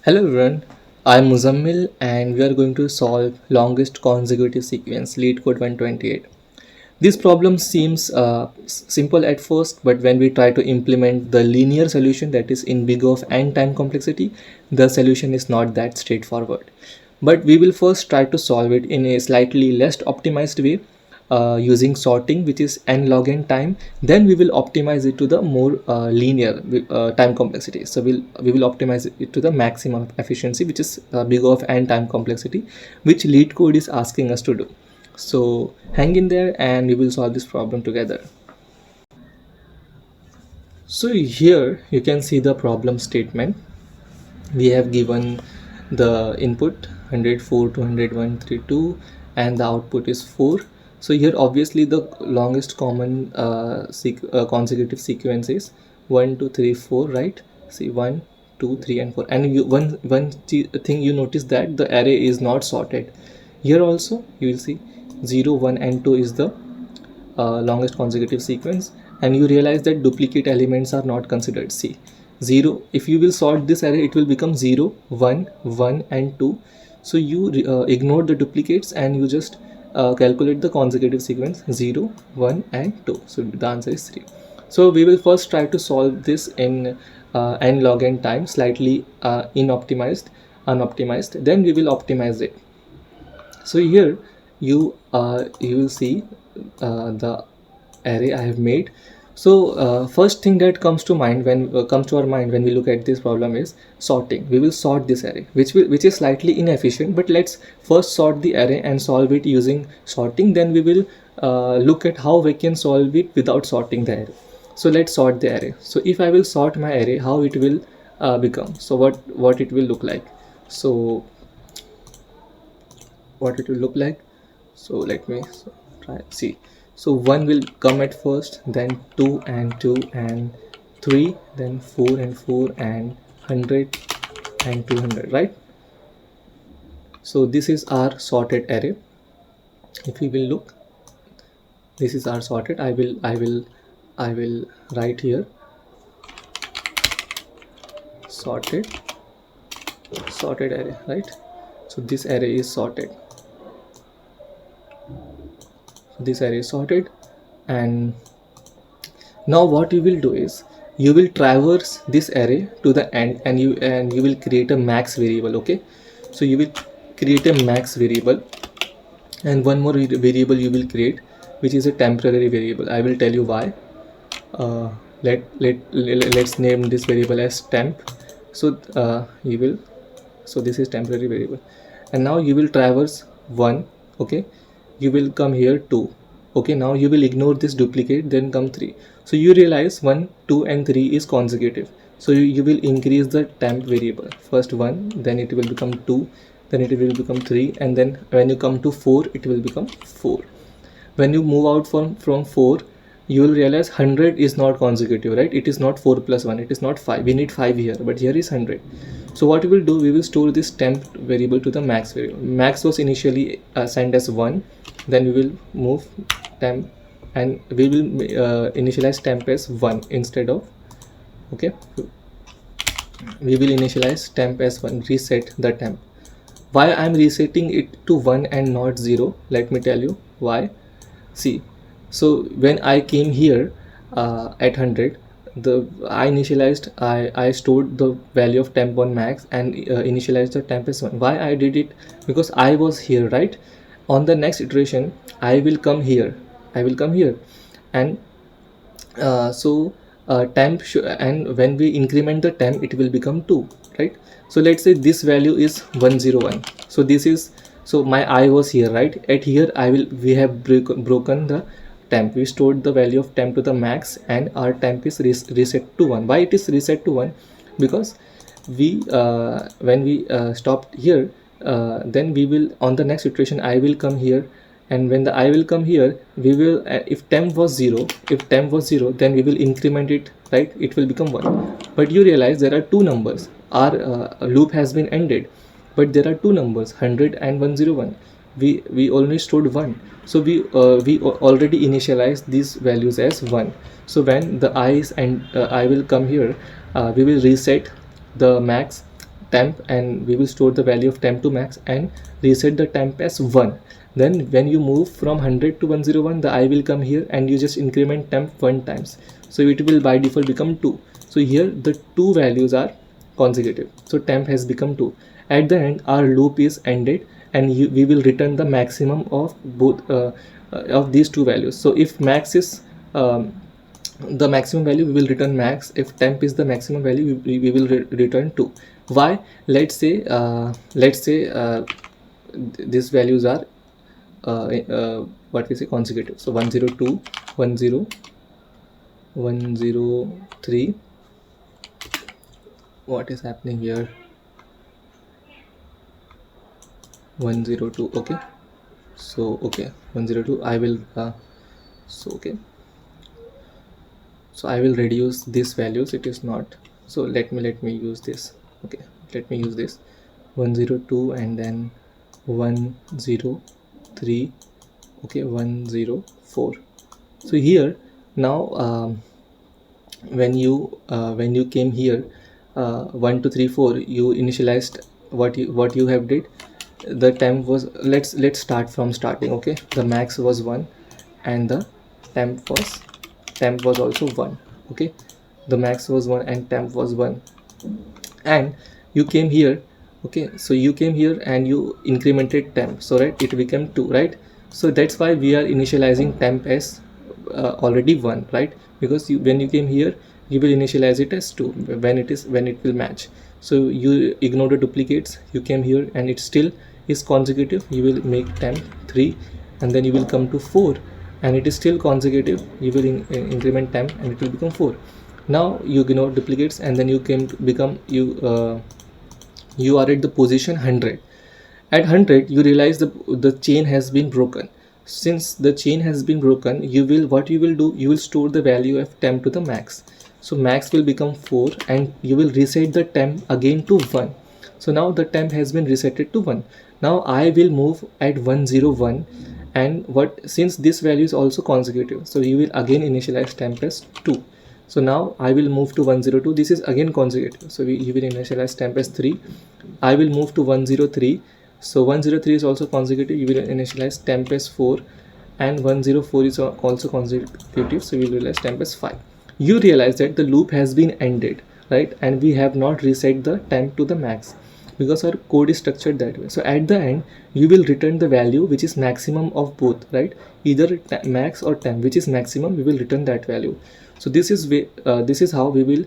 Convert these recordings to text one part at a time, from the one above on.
Hello everyone, I am Muzammil and we are going to solve longest consecutive sequence LeetCode 128. This problem seems simple at first, but when we try to implement the linear solution, that is in big of n time complexity, the solution is not that straightforward. But we will first try to solve it in a slightly less optimized way using sorting, which is n log n time. Then we will optimize it to the more linear time complexity. So we will optimize it to the maximum efficiency, which is big of n time complexity, which LeetCode is asking us to do. So hang in there and we will solve this problem together. So here you can see the problem statement. We have given the input 104 to 10132 and the output is 4. So here obviously the longest common consecutive sequence is 1 2 3 4, right? See 1 2 3 and 4, and thing you notice that the array is not sorted. Here also you will see 0 1 and 2 is the longest consecutive sequence, and you realize that duplicate elements are not considered. See 0, if you will sort this array it will become 0 1 1 and 2. So you ignore the duplicates and you just calculate the consecutive sequence 0 1 and 2. So the answer is 3. So we will first try to solve this in n log n time, slightly unoptimized, then we will optimize it. So here you will see the array I have made. So first thing that comes to mind when comes to our mind when we look at this problem is sorting. We will sort this array, which is slightly inefficient, but let's first sort the array and solve it using sorting. Then we will look at how we can solve it without sorting the array. So let's sort the array. So if I will sort my array, how it will become? So what it will look like? So what it will look like, so let me try see. So 1 will come at first, then 2 and 2 and 3, then 4 and 4 and 100 and 200, right? So this is our sorted array. If we will look, this is our sorted. I will write here sorted array, right? So this array is sorted. This array is sorted, and now what you will do is you will traverse this array to the end, and you will create a max variable. Okay, so you will create a max variable, and one more variable you will create, which is a temporary variable. I will tell you why. Let's name this variable as temp. So so this is temporary variable, and now you will traverse 1. Okay, you will come here 2. Okay, now you will ignore this duplicate, then come 3. So you realize 1 2 and 3 is consecutive, so you will increase the temp variable. First 1, then it will become 2, then it will become 3, and then when you come to 4 it will become 4. When you move out from 4, you will realize 100 is not consecutive, right? It is not 4 plus 1, it is not 5. We need 5 here, but here is 100. So what we will do, we will store this temp variable to the max variable. Max was initially assigned as 1, then we will move temp, and we will initialize temp as 1 instead of, okay, we will initialize temp as 1, reset the temp. Why I am resetting it to 1 and not 0? Let me tell you why. See, so when I came here at 100, I stored the value of temp on max and initialized the temp as 1. Why I did it? Because I was here, right? On the next iteration I will come here, and temp and when we increment the temp it will become 2, right? So let's say this value is 101. So this is, so my I was here, right? At here we have broken the temp. We stored the value of temp to the max, and our temp is reset to 1. Why it is reset to 1? Because we when we stopped here, then we will, on the next iteration I will come here, and when the I will come here, we will if temp was 0, then we will increment it, right? It will become 1. But you realize there are two numbers. Our loop has been ended, but there are two numbers, 100 and 101. We only stored 1, so we already initialized these values as 1. So when the I will come here, we will reset the max temp, and we will store the value of temp to max and reset the temp as 1. Then when you move from 100 to 101, the I will come here and you just increment temp 1 times, so it will by default become 2. So here the two values are consecutive, so temp has become 2. At the end our loop is ended, and we will return the maximum of both of these two values. So if max is the maximum value, we will return max. If temp is the maximum value, we will return 2. Why? Let's say these values are what we say consecutive. So 102, 10, 103. What is happening here? 102. Okay, so okay, 102. I will so okay, so I will reduce these values. It is not, so let me use this. Okay, let me use this 102 and then 103. Okay, 104. So here now when you came here 1 2 3 4, you initialized what you have did. The temp was, let's start from starting. Okay, the max was 1 and the temp was also 1. Okay, the max was 1 and temp was 1, and you came here. Okay, so you came here and you incremented temp, so right, it became 2, right? So that's why we are initializing temp as already 1, right? Because when you came here, you will initialize it as 2 when it will match. So you ignore the duplicates, you came here and it still is consecutive, you will make temp 3, and then you will come to 4 and it is still consecutive, you will increment temp and it will become 4. Now you ignore duplicates and then you came to become you are at the position 100. At 100 you realize the chain has been broken. Since the chain has been broken, you will store the value of temp to the max. So max will become 4 and you will reset the temp again to 1. So now the temp has been resetted to 1. Now I will move at 101, and since this value is also consecutive, so you will again initialize temp as 2. So now I will move to 102. This is again consecutive, so you will initialize temp as 3. I will move to 103. So 103 is also consecutive, you will initialize temp as 4, and 104 is also consecutive, so you will realize temp as 5. You realize that the loop has been ended, right? And we have not reset the temp to the max because our code is structured that way. So at the end you will return the value which is maximum of both, right? Either max or temp, which is maximum, we will return that value. So this is how we will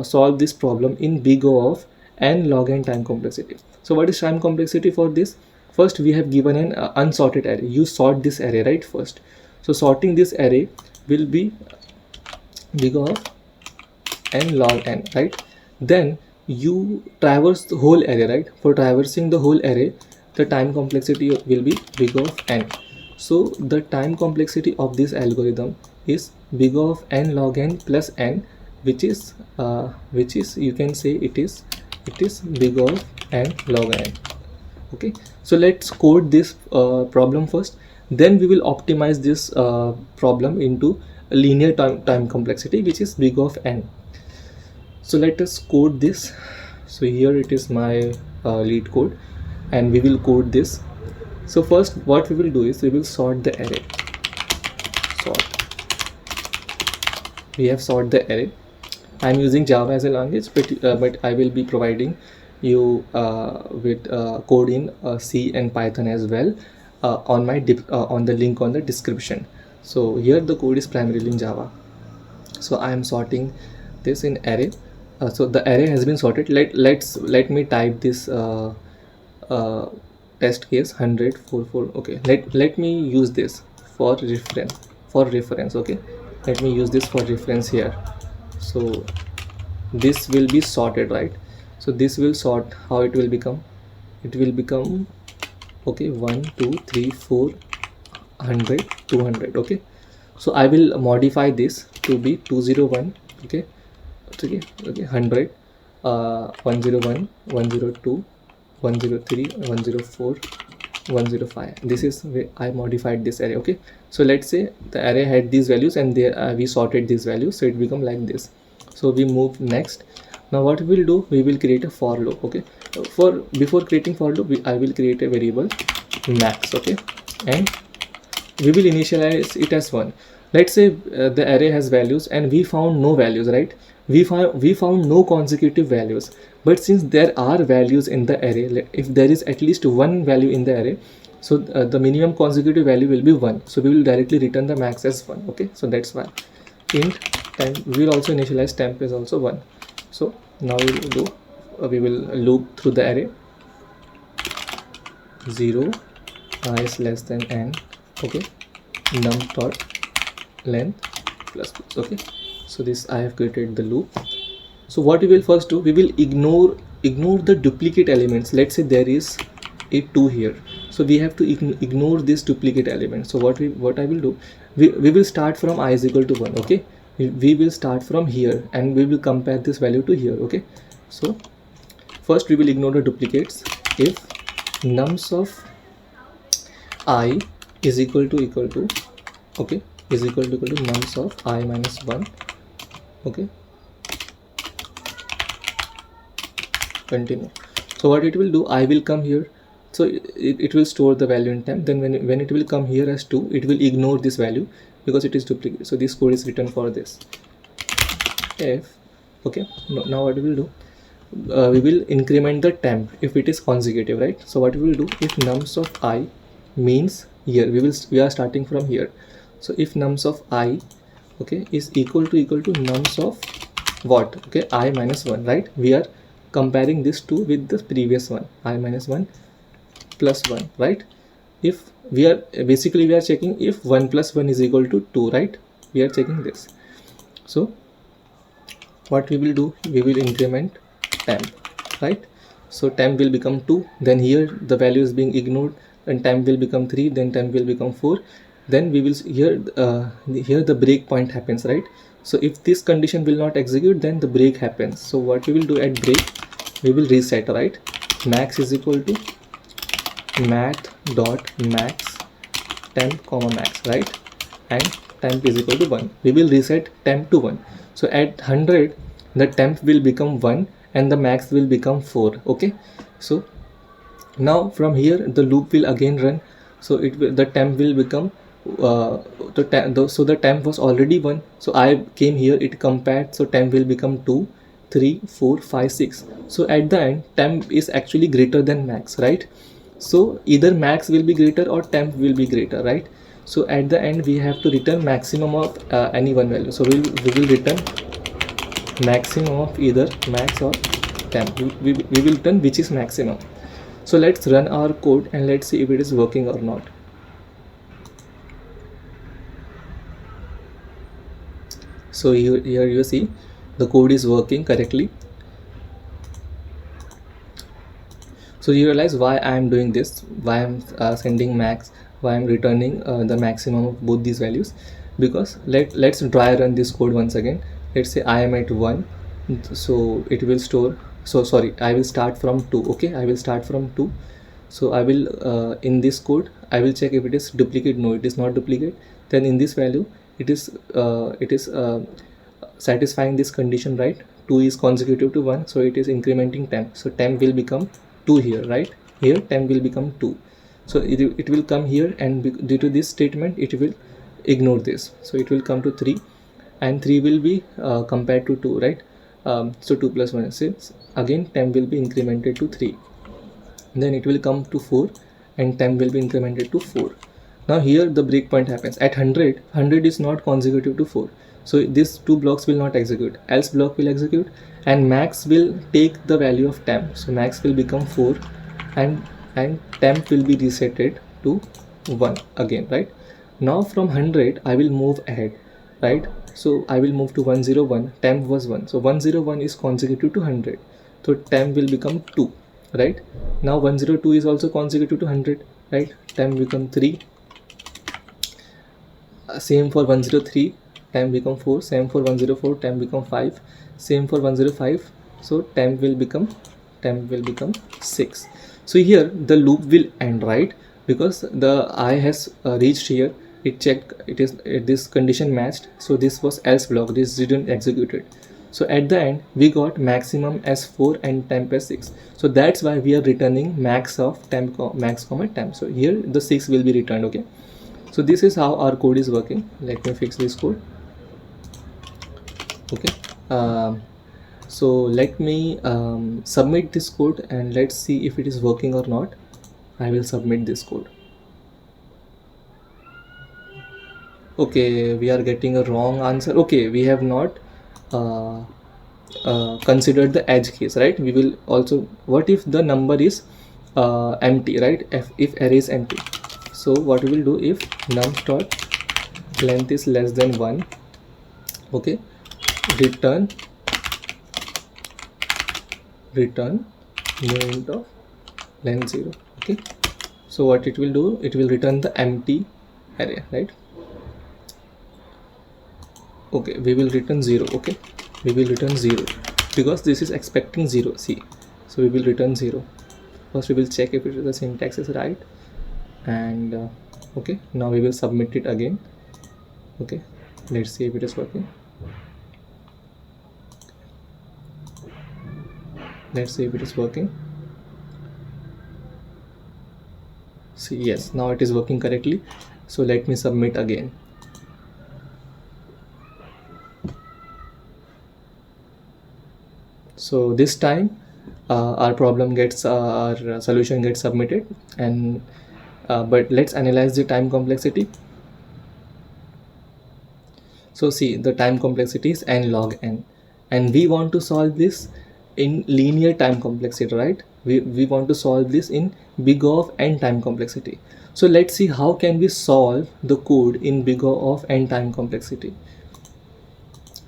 solve this problem in big O of n log n time complexity. So what is time complexity for this? First we have given an unsorted array. You sort this array, right? First, so sorting this array will be big O of n log n, right? Then you traverse the whole array, right? For traversing the whole array, the time complexity will be big O of n. So the time complexity of this algorithm is big O of n log n plus n, which is you can say it is big O of n log n. Okay, so let's code this problem first, then we will optimize this problem into a linear time complexity, which is big O of n. So let us code this. So here it is my LeetCode, and we will code this. So first what we will do is we will sort the array. We have sorted the array. I am using Java as a language, but I will be providing you with code in C and Python as well on the link on the description. So here the code is primarily in Java. So I am sorting this in array. So the array has been sorted. Let me type this test case 10044. Okay, let me use this for reference. Okay, let me use this for reference here. So this will be sorted, right? So this will sort. How it will become? It will become okay 1 2 3 4 100 200. Okay, so I will modify this to be 201. Okay, 100 101 102 103 104 105. This is where I modified this array. Okay, so let's say the array had these values and there we sorted these values, so it become like this. So we move next. Now what we will do, we will create a for loop. Okay, for before creating for loop, I will create a variable max. Okay, and we will initialize it as 1. Let's say the array has values and we found no values, right? We found no consecutive values, but since there are values in the array, if there is at least one value in the array, so the minimum consecutive value will be 1, so we will directly return the max as 1. Okay, so that's why int temp, we will also initialize temp is also 1. So now we will do we will loop through the array 0 I is less than n. Okay, num dot length plus plus. Okay, so this I have created the loop. So what we will first do, we will ignore the duplicate elements. Let's say there is a 2 here, so we have to ignore this duplicate element. So what I will do, we will start from I is equal to 1. Okay, we will start from here and we will compare this value to here. Okay, so first we will ignore the duplicates. If nums of I is equal to okay, is equal to nums of I minus 1. Okay, continue. So what it will do, I will come here, so it will store the value in temp. Then when it will come here as 2, it will ignore this value because it is duplicate. So this code is written for this. If okay, now what we will do, we will increment the temp if it is consecutive, right? So what we will do, if nums of I means here, we are starting from here. So if nums of I, okay, is equal to nums of what? Okay, I minus 1, right? We are comparing this 2 with the previous one, I minus 1 plus 1, right? If we are basically we are checking if 1 plus 1 is equal to 2, right? We are checking this. So what we will do, we will increment temp, right? So temp will become 2, then here the value is being ignored, and temp will become 3, then temp will become 4. Then we will here the breakpoint happens, right? So if this condition will not execute, then the break happens. So what we will do at break, we will reset, right? Max is equal to math dot max temp comma max, right? And temp is equal to 1. We will reset temp to 1. So at 100, the temp will become 1 and the max will become 4. Okay, so now from here the loop will again run. So the temp will become so the temp was already 1, so I came here, it compared, so temp will become 2, 3, 4, 5, 6. So at the end, temp is actually greater than max, right? So either max will be greater or temp will be greater, right? So at the end we have to return maximum of any one value. So we will return maximum of either max or temp. We will return which is maximum. So let's run our code and let's see if it is working or not. So here you see the code is working correctly. So you realize why I am doing this, why I am sending max, why I am returning the maximum of both these values. Because let's dry run this code once again. Let's say I am at 1, so it will store, so sorry, I will start from 2. Okay, I will start from 2. So I will in this code I will check if it is duplicate. No, it is not duplicate. Then in this value it is satisfying this condition, right? 2 is consecutive to 1, so it is incrementing temp. So temp will become 2 here, right? Here temp will become 2. So it will come here, and due to this statement it will ignore this. So it will come to 3, and 3 will be compared to 2, right? So 2 plus 1 is 6. Again temp will be incremented to 3. Then it will come to 4, and temp will be incremented to 4. Now here the breakpoint happens at 100 is not consecutive to 4, so these two blocks will not execute, else block will execute, and max will take the value of temp. So max will become 4, and temp will be resetted to 1 again, right? Now from 100 I will move ahead, right? So I will move to 101, temp was 1, so 101 is consecutive to 100, so temp will become 2, right? Now 102 is also consecutive to 100, right? Temp become 3. Same for 103, temp become 4. Same for 104, temp become 5. Same for 105, so temp will become 6. So here the loop will end, right? Because the I has reached here, it checked, this condition matched, so this was else block, this didn't execute it. So at the end we got maximum as 4 and temp as 6. So that's why we are returning max of temp, max comma temp. So here the 6 will be returned. Okay, so this is how our code is working. Let me fix this code. Okay, so let me submit this code and let's see if it is working or not. I will submit this code. Okay, we are getting a wrong answer. Okay, we have not considered the edge case, right? We will also, what if the number is empty, right? If array is empty, so what we will do, if num dot length is less than 1, okay, return new int of length 0. Okay, so what it will do, it will return the empty array, right? Okay, we will return 0. Okay, we will return 0 because this is expecting 0. See, so we will return 0. First we will check if the syntax is right, and okay, now we will submit it again. Okay, let's see if it is working. Let's see if it is working. See, yes, now it is working correctly. So let me submit again. So this time our problem gets our solution gets submitted, and but let's analyze the time complexity. So see, the time complexity is n log n, and we want to solve this in linear time complexity, right? We want to solve this in big O of n time complexity. So let's see how can we solve the code in big O of n time complexity.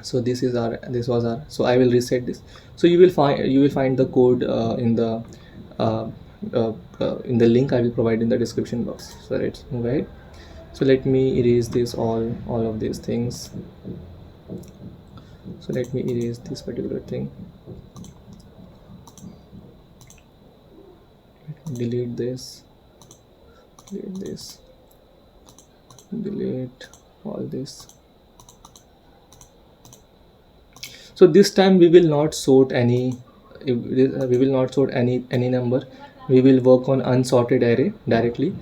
So this was our, so I will reset this. So you will find the code in the link I will provide in the description box. So let's move ahead. So let me erase this, all of these things. So let me erase this particular thing. Delete this, delete all this. So this time we will not sort any number. We will work on unsorted array directly.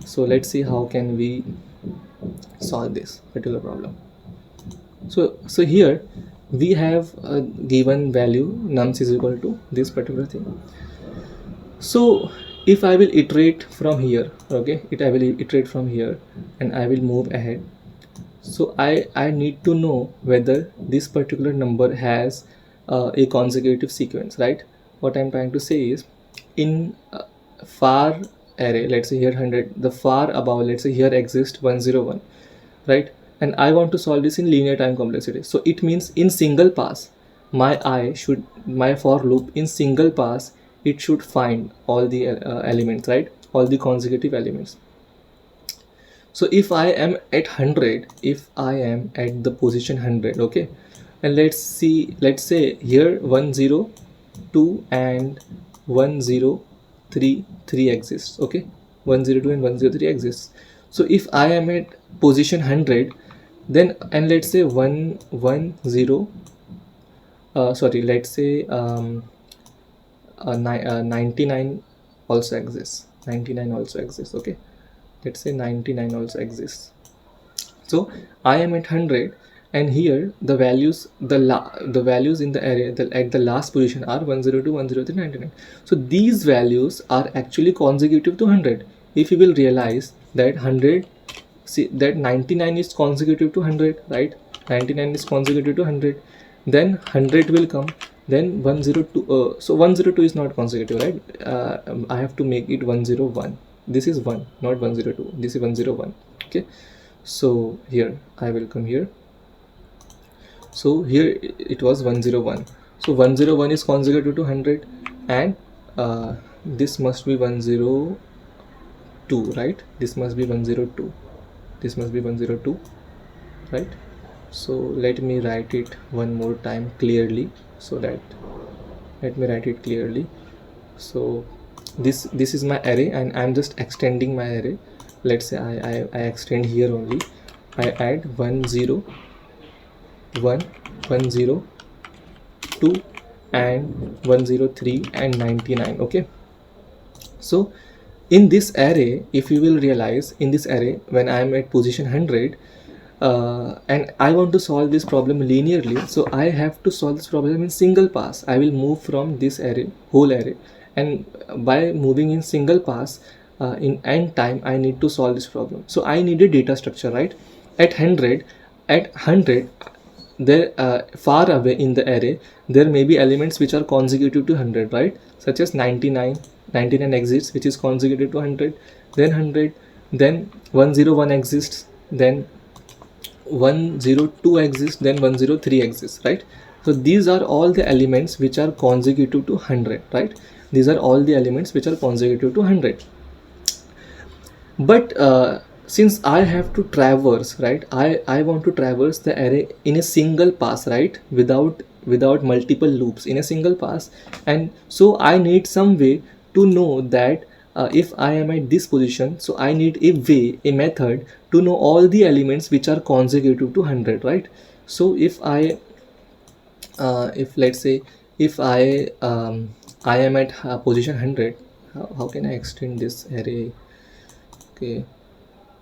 So let's see how can we solve this particular problem. So here we have a given value nums is equal to this particular thing. So if I will iterate from here, okay, I will iterate from here and I will move ahead. So I need to know whether this particular number has a consecutive sequence, right? What I'm trying to say is, in far array, let's say here 100, the far above, let's say here exists 101, right? And I want to solve this in linear time complexity. So it means in single pass, my for loop in single pass, it should find all the elements, right? All the consecutive elements. So if I am at 100, if I am at the position 100, okay, and let's say here 102 and 1033 exists, okay, 102 and 103 exists. So if I am at position 100, then, and let's say 110 let's say 99 also exists, 99 also exists, okay, let's say 99 also exists. So I am at 100, and here the values in the array at the last position are 102, 103, 99. So these values are actually consecutive to 100. If you will realize that 100, see that 99 is consecutive to 100, right? 99 is consecutive to 100, then 100 will come, then 102. So 102 is not consecutive, right? I have to make it 101. This is 1, not 102. This is 101. Okay, so here I will come here. So here it was 101. So 101 is consecutive to 100, and this must be 102, right? This must be 102. This must be 102, right? So let me write it one more time clearly, so that let me write it clearly. So this is my array, and I'm just extending my array. Let's say I extend here only. I add 1 0 1 1 0 2 and 103 and 99. Okay, so in this array, if you will realize, in this array when I am at position 100 and I want to solve this problem linearly, so I have to solve this problem in single pass. I will move from this array, whole array, and by moving in single pass in n time I need to solve this problem. So I need a data structure, right? At 100 there far away in the array there may be elements which are consecutive to 100, right? Such as 99 exists, which is consecutive to 100, then 100, then 101 exists, then 102 exists, then 103 exists, right? So these are all the elements which are consecutive to 100, right? These are all the elements which are consecutive to 100. But since I have to traverse, right, I want to traverse the array in a single pass, right, without multiple loops, in a single pass. And so I need some way to know that if I am at this position, so I need a method to know all the elements which are consecutive to 100, right? So if let's say if I am at position 100, how can I extend this array? Okay,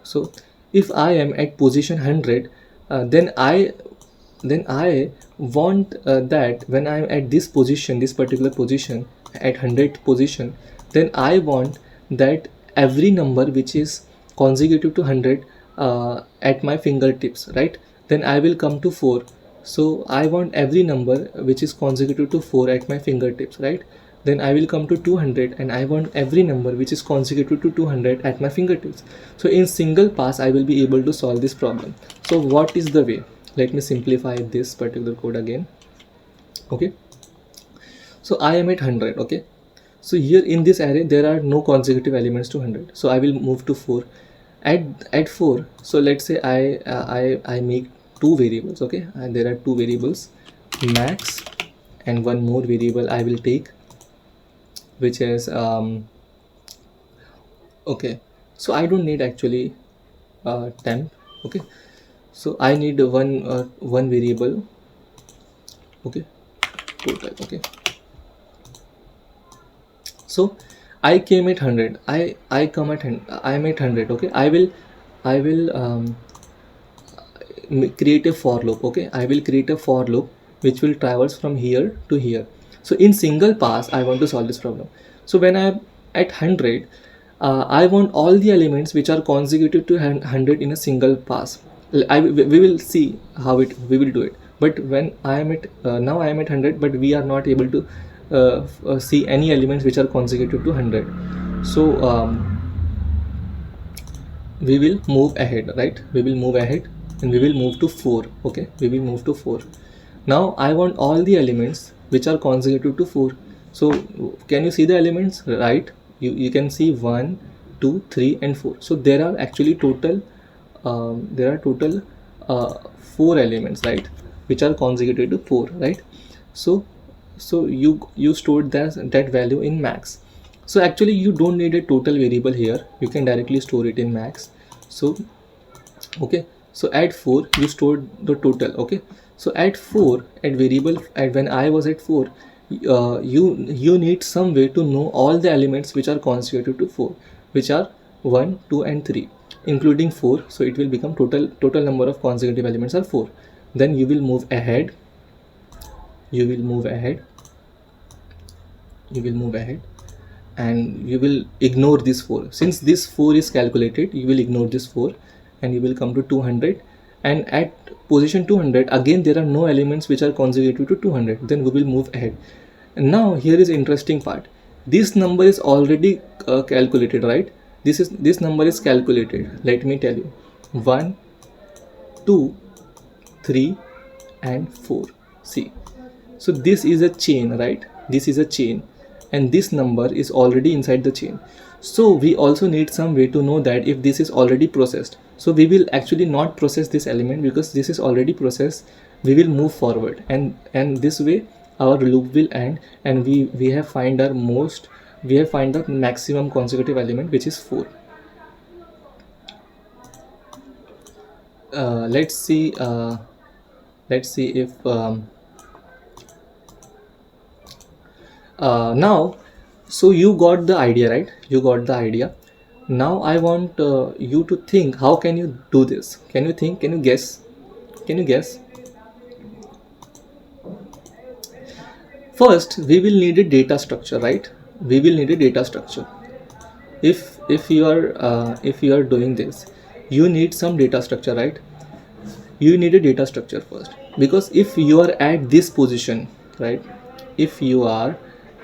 so if I am at position 100, then I want that when I am at this position, this particular position, at 100 position, then I want that every number which is consecutive to 100 at my fingertips, right? Then I will come to 4. So I want every number which is consecutive to 4 at my fingertips, right? Then I will come to 200 and I want every number which is consecutive to 200 at my fingertips. So in single pass I will be able to solve this problem. So what is the way? Let me simplify this particular code again. Okay, so I am at 100. Okay, so here in this array there are no consecutive elements to 100, so I will move to 4. At 4, so let's say I make two variables. Okay, and there are two variables, max, and one more variable I will take, which is okay, so I don't need actually temp. Okay, so I need one variable. Okay, total. Okay, so I came at 100. I come at 100. I am at 100. Okay, I will create a for loop. Okay, I will create a for loop which will traverse from here to here. So in single pass I want to solve this problem. So when I am at 100, I want all the elements which are consecutive to 100 in a single pass. We will see how we will do it. But when I am at now I am at 100, but we are not able to see any elements which are consecutive to 100. So we will move ahead, right? We will move ahead and we will move to 4. Okay, we will move to 4. Now I want all the elements which are consecutive to 4. So can you see the elements, right? You can see 1, 2, 3 and 4. So there are actually total 4 elements, right, which are consecutive to 4, right? So you stored that value in max. So actually you don't need a total variable here, you can directly store it in max. So okay, so at 4 you stored the total. Okay, so at 4, at variable, when I was at 4, you need some way to know all the elements which are consecutive to 4, which are 1, 2 and 3, including 4. So it will become total number of consecutive elements are 4. Then you will move ahead, you will move ahead, you will move ahead, and you will ignore this 4. Since this 4 is calculated, you will ignore this 4 and you will come to 200. And at position 200, again there are no elements which are consecutive to 200. Then we will move ahead. And now here is interesting part. This number is already calculated, right? This number is calculated. Let me tell you, 1, 2, 3 and 4. See, so this is a chain, right? This is a chain and this number is already inside the chain. So we also need some way to know that if this is already processed. So we will actually not process this element because this is already processed. We will move forward and this way our loop will end, and we have find the maximum consecutive element, which is 4. Let's see if Now, so you got the idea, right? You got the idea. Now I want you to think, how can you do this? Can you think? Can you guess? Can you guess? First, we will need a data structure, right? We will need a data structure. If you are doing this, you need some data structure, right? You need a data structure first, because if you are at this position, right? If you are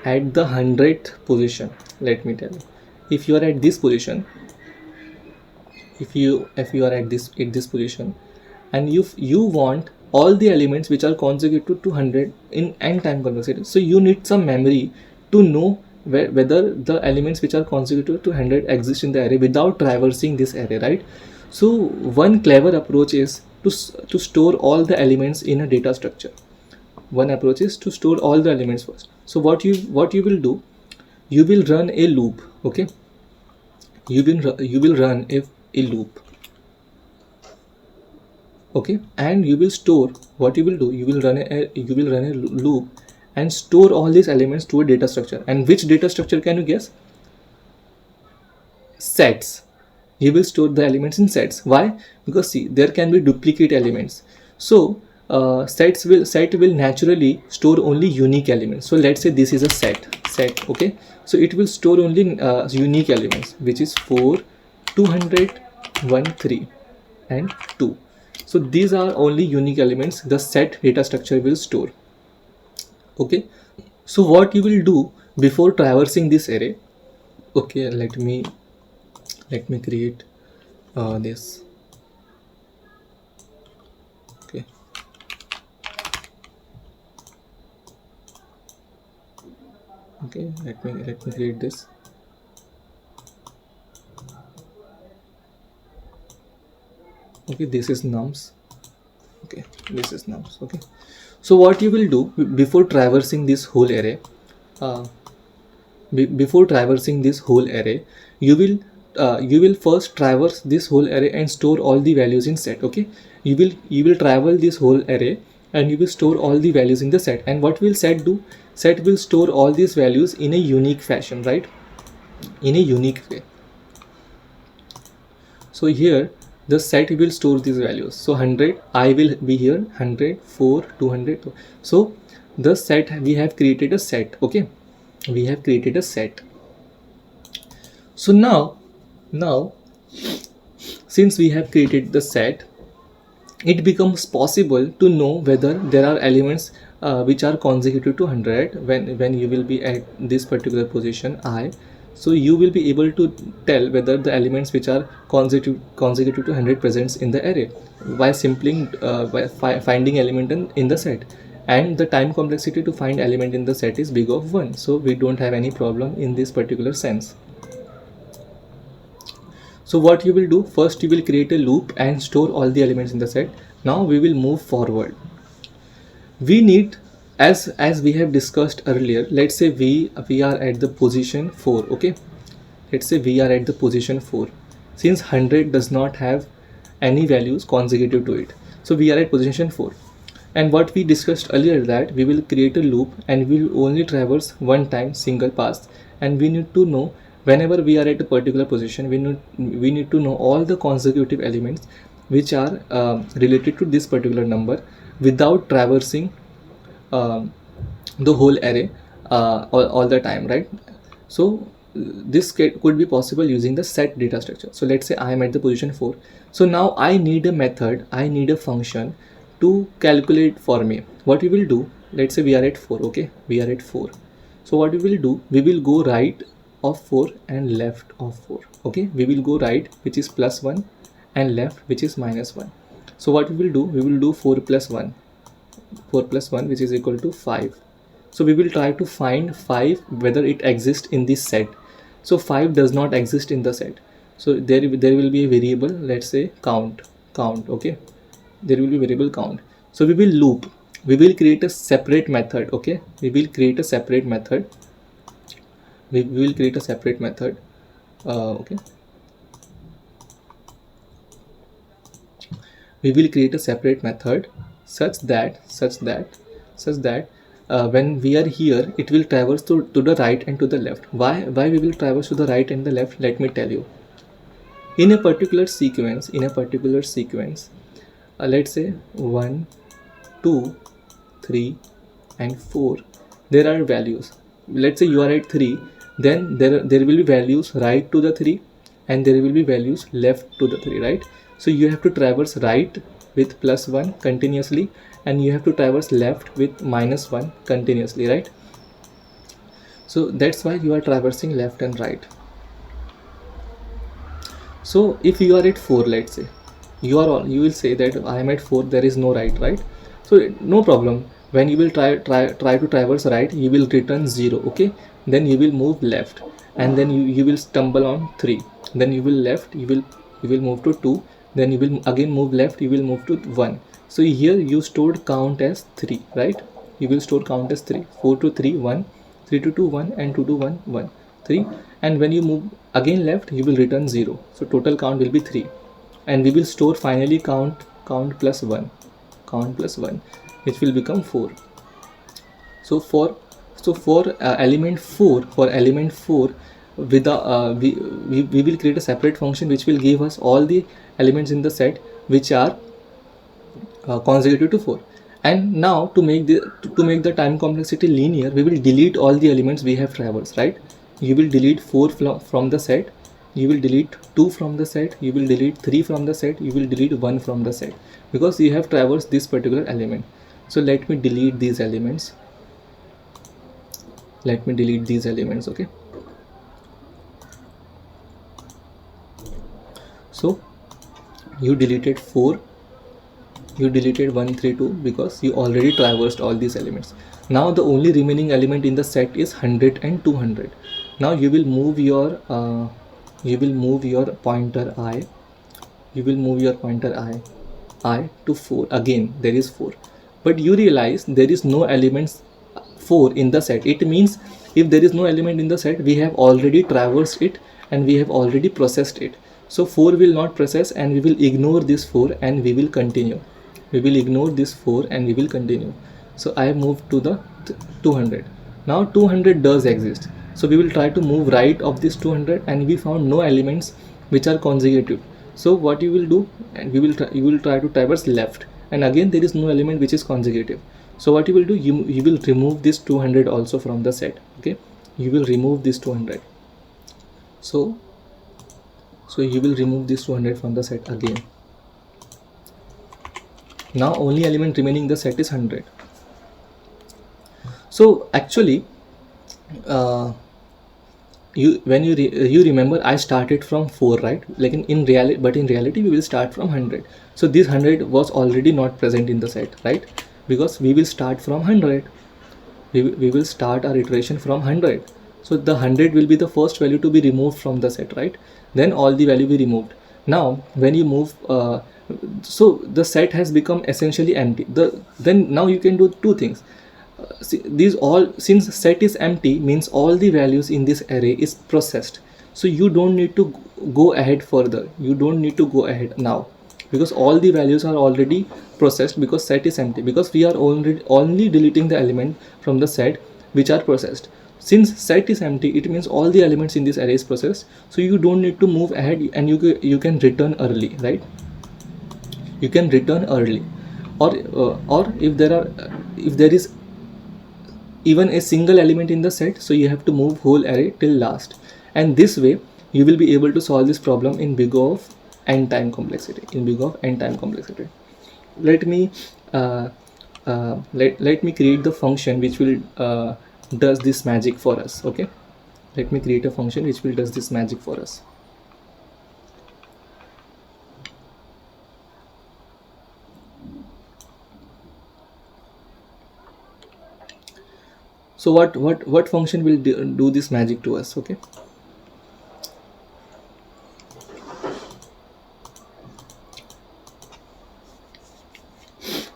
at the 100th position, let me tell you, if you are at this position, if you are at this position, and you want all the elements which are consecutive to 100 in n time complexity, so you need some memory to know whether the elements which are consecutive to 100 exist in the array without traversing this array, right? So one clever approach is to store all the elements in a data structure. One approach is to store all the elements first. So what you will do, you will run a loop. Okay, you will run a loop. Okay, and you will store, what you will do, you will run a loop and store all these elements to a data structure. And which data structure can you guess? Sets. You will store the elements in sets. Why? Because see, there can be duplicate elements. So set will naturally store only unique elements. So let's say this is a set. Okay, so it will store only unique elements, which is 4, 200, 1, 3 and 2. So these are only unique elements the set data structure will store. Okay, so what you will do before traversing this array? Okay, let me create this. Okay, let me create this. Okay, this is nums. Okay, this is nums. Okay, so what you will do before traversing this whole array, uh, before traversing this whole array, you will first traverse this whole array and store all the values in set. Okay, you will travel this whole array and you will store all the values in the set. And what will set do? Set will store all these values in a unique fashion, right? In a unique way. So here the set will store these values. So 100, I will be here, 100, 4, 200. So the set, we have created a set. Okay, we have created a set. So now since we have created the set, it becomes possible to know whether there are elements which are consecutive to 100 when you will be at this particular position I. So you will be able to tell whether the elements which are consecutive to 100 presents in the array by simply finding element in the set. And the time complexity to find element in the set is big of 1, so we don't have any problem in this particular sense. So what you will do, first you will create a loop and store all the elements in the set. Now we will move forward. We need, as we have discussed earlier, let's say we are at the position 4. Okay, let's say we are at the position 4. Since 100 does not have any values consecutive to it, so we are at position 4. And what we discussed earlier, that we will create a loop and we will only traverse one time single pass. And we need to know, whenever we are at a particular position, we need to know all the consecutive elements which are related to this particular number without traversing the whole array all the time, right? So this could be possible using the set data structure. So let's say I am at the position 4. So now I need a method, I need a function to calculate for me. What we will do, let's say we are at 4. Okay, we are at 4. So what we will do, we will go right of 4 and left of 4. Okay, we will go right, which is +1, and left, which is -1. So what we will do, we will do 4 plus 1, 4 plus 1, which is equal to 5. So we will try to find 5 whether it exists in this set. So 5 does not exist in the set. So there will be a variable, let's say count. Okay, there will be variable count. So we will loop, we will create a separate method. Okay, we will create a separate method. We will create a separate method. Okay, we will create a separate method such that when we are here, it will traverse to the right and to the left. Why we will traverse to the right and the left? Let me tell you. In a particular sequence, let's say 1, 2, 3 and 4, there are values. Let's say you are at 3, then there will be values right to the 3 and there will be values left to the 3, right? So you have to traverse right with +1 continuously and you have to traverse left with -1 continuously, right? So that's why you are traversing left and right. So if you are at 4, let's say you will say that I am at 4, there is no right? So no problem. When you will try to traverse right, you will return 0, okay? Then you will move left and then you will stumble on 3, then you will left, you will move to 2, then you will again move left, you will move to 1. So here you stored count as 3, right? You will store count as 3. 4 to 3 1, 3 to 2 1 and 2 to 1 1, 3. And when you move again left, you will return 0. So total count will be 3 and we will store finally count plus 1, which will become 4. So for element 4, with we will create a separate function which will give us all the elements in the set which are consecutive to 4. And now to make the time complexity linear, we will delete all the elements we have traversed, right? You will delete 4 from the set, you will delete 2 from the set, you will delete 3 from the set, you will delete 1 from the set, because you have traversed this particular element. So let me delete these elements. Okay? So you deleted 4, you deleted 1 3 2 because you already traversed all these elements. Now the only remaining element in the set is 100 and 200. Now you will move your pointer I, to 4. Again there is 4, but you realize there is no elements 4 in the set. It means if there is no element in the set, we have already traversed it and we have already processed it. So 4 will not process and we will ignore this 4 and we will continue. So I moved to the 200. Now 200 does exist. So we will try to move right of this 200 and we found no elements which are consecutive. So what you will do, and you will try to traverse left, and again there is no element which is consecutive. So what you will do, you will remove this 200 also from the set, okay? You will remove this 200. So you will remove this 200 from the set again. Now only element remaining in the set is 100. So actually you remember I started from 4, right? Like in reality we will start from 100. So this 100 was already not present in the set, right? Because we will start from 100. We will start our iteration from 100. So the 100 will be the first value to be removed from the set, right? Then all the value be removed. Now when you move so the set has become essentially empty. Then now you can do two things. Since set is empty, means all the values in this array is processed. So you don't need to go ahead further. You don't need to go ahead now, because all the values are already processed, because set is empty, because we are only deleting the element from the set which are processed. Since set is empty, it means all the elements in this array is processed. So you don't need to move ahead and you can return early, right? You can return early, or if there is even a single element in the set, so you have to move whole array till last. And this way you will be able to solve this problem in big O of n time complexity. Let me create the function which will does this magic for us. Okay, let me create a function which will does this magic for us. So what function will do this magic to us? Okay,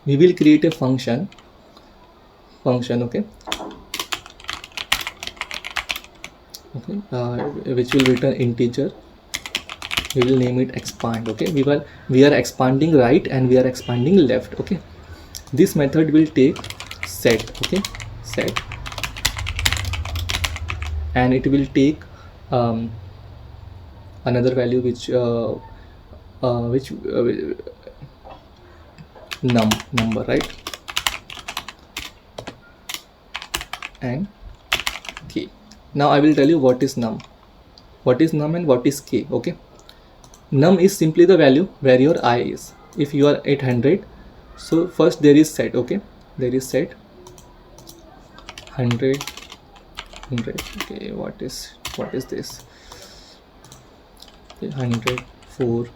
we will create a function, okay, which will return integer. We will name it expand. Okay, we are expanding right and we are expanding left. Okay, this method will take set. Okay, set, and it will take another value which number, right, and k. Now I will tell you what is num and what is k. Okay, num is simply the value where your I is. If you are at 100, so first there is set. Okay, there is set 100. Okay, what is this? Okay, 100, 4,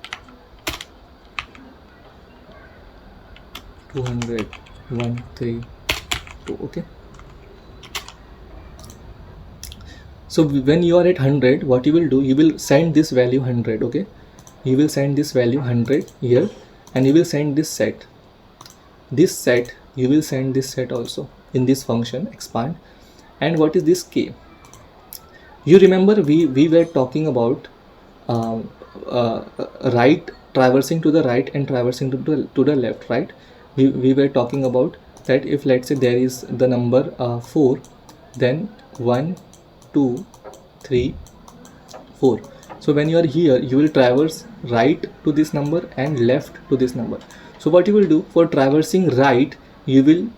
200, 1, 3, 2. Okay, so when you are at 100, what you will do, you will send this value 100. Okay, you will send this value 100 here, and you will send this set. You will send this set also in this function expand. And what is this k? You remember we were talking about right, traversing to the right and traversing to the left, right? We were talking about that if let's say there is the number 4, then 1, 2, 3, 4. So when you are here, you will traverse right to this number and left to this number. So what you will do for traversing right, you will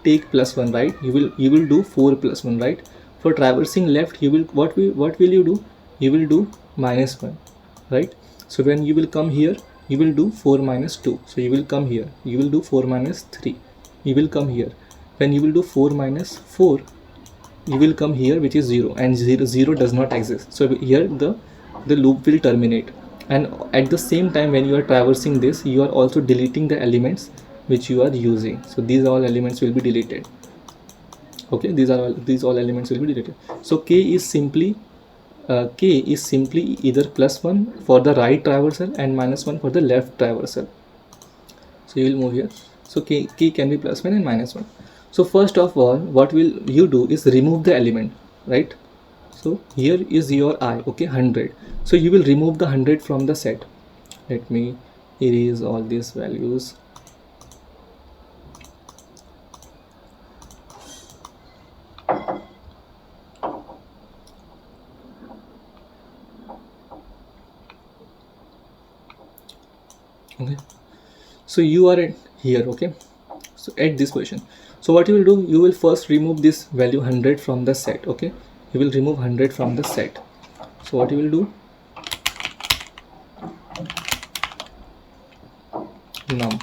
take +1, right? You will do 4 + 1, right? For traversing left, you will what will you do? You will do -1, right? So when you will come here, you will do 4 - 2. So you will come here, you will do 4 - 3. You will come here. When you will do 4 - 4, you will come here, which is 0, and 0 does not exist. So here the loop will terminate. And at the same time, when you are traversing this, you are also deleting the elements which you are using. So these all elements will be deleted. Okay, these all elements will be deleted. So k is simply either +1 for the right traversal and -1 for the left traversal. So you will move here. So k can be +1 and -1. So first of all, what will you do is remove the element, right? So here is your I, okay, 100. So you will remove the 100 from the set. Let me erase all these values. Okay, so you are at here. Okay, so at this position, so what you will do, you will first remove this value 100 from the set. Okay, you will remove 100 from the set. So what you will do, num.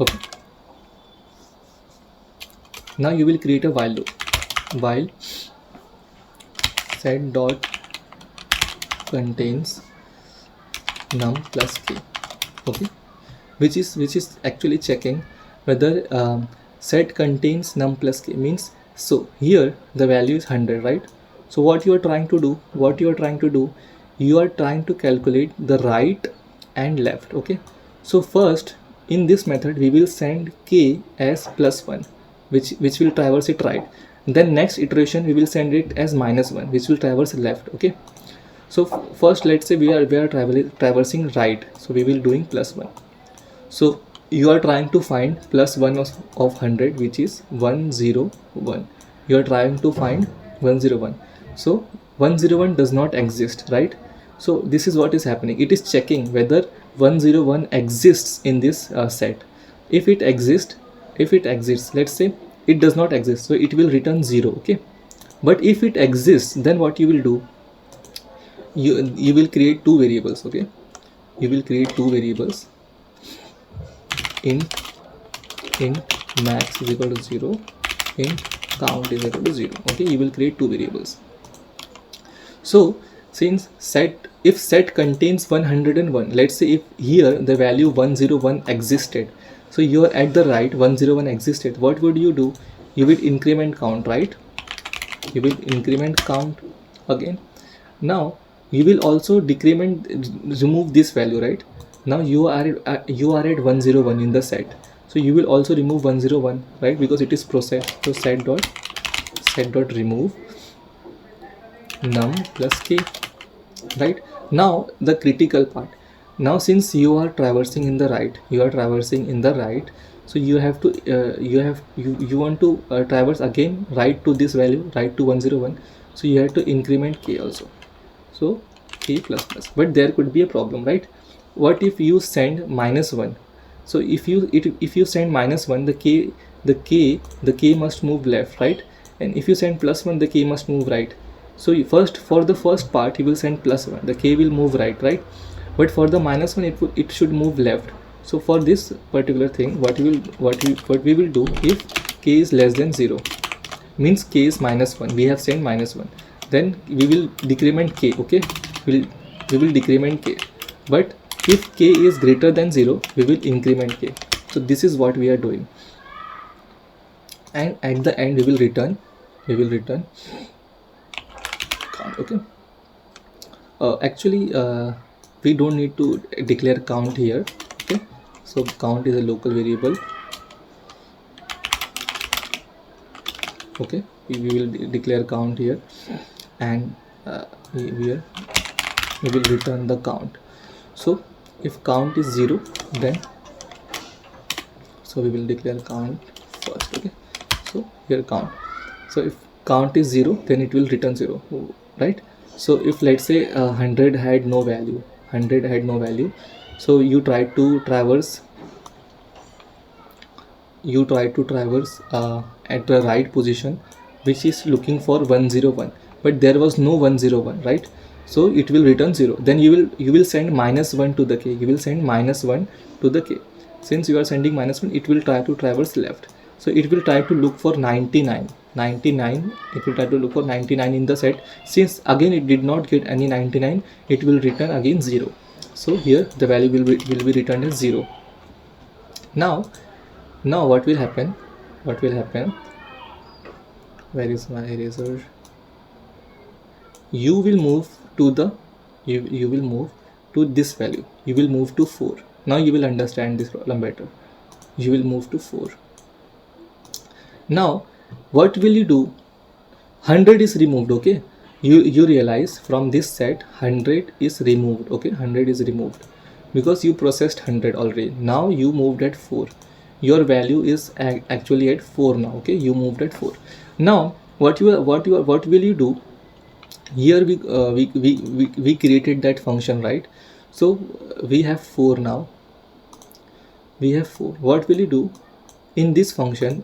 Okay, now you will create a while loop, while set dot contains num plus k. Okay, which is actually checking whether set contains num plus k, means, so here the value is 100, right? So what you are trying to do, you are trying to calculate the right and left. Okay, so first in this method we will send k as +1, which will traverse it right. Then next iteration we will send it as -1, which will traverse left. Okay, so first let's say we are traversing right, so we will doing +1. So you are trying to find +1 of 100, which is 101. You are trying to find 101. So 101 does not exist, right? So this is what is happening. It is checking whether 101 exists in this set. If it exists, let's say it does not exist, so it will return 0. Okay, but if it exists, then what you will do, you will create two variables. Okay, you will create two variables, int max is equal to 0, int count is equal to 0. Okay, you will create two variables. So since if set contains 101, let's say if here the value 101 existed, so you are at the right, 101 existed, what would you do? You will increment count, right? You will increment count again. Now you will also remove this value, right? Now you are at 101 in the set, so you will also remove 101, right? Because it is processed. So set dot remove num plus k, right? Now the critical part. Now since you are traversing in the right, So you have to you want to traverse again right to this value, right to 101. So you have to increment k also. So k plus plus, but there could be a problem, right? What if you send -1? So if you send -1, the k must move left, right? And if you send +1, the k must move right. So first, for the first part, you will send +1, the k will move right? But for the -1, it should move left. So for this particular thing, what we will do, if k is less than 0, means k is -1, we have sent -1, then we will decrement k. Okay, we will decrement k. But if k is greater than 0, we will increment k. So this is what we are doing, and at the end we will return count. Okay, actually we don't need to declare count here. Okay, so count is a local variable. Okay, we will declare count here, and we will return the count. So if count is 0, then so we will declare count first. Okay, so here count. So if count is 0, then it will return 0, right? So if let's say 100 had no value, so you try to traverse at the right position, which is looking for 101, but there was no 101, right? So it will return 0. Then you will send -1 to the k. You will send -1 to the k. Since you are sending -1, it will try to traverse left. So it will try to look for 99. It will try to look for 99 in the set. Since again it did not get any 99, it will return again 0. So here the value will be returned as 0. Now what will happen? Where is my eraser? You will move to this value. You will move to 4. Now you will understand this problem better. You will move to 4. Now what will you do? 100 is removed. Okay, you realize from this set 100 is removed. Okay, 100 is removed because you processed 100 already. Now you moved at 4. Your value is actually at 4 now. Okay, you moved at 4. Now what will you do? Here we created that function, right? So we have 4 now. We have 4. What will you do? In this function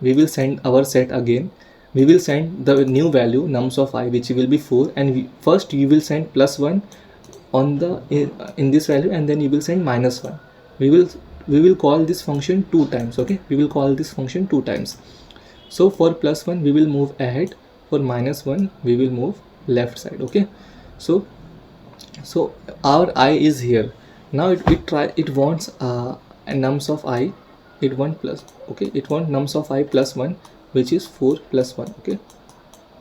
we will send our set again. We will send the new value nums of I, which will be 4, and first you will send +1 on the in this value, and then you will send -1. We will call this function 2 times. Okay, we will call this function 2 times. So for +1 we will move ahead, for -1 we will move left side. Okay, so our I is here. Now it wants a nums of I. It wants nums of I +1, which is 4 + 1. Okay,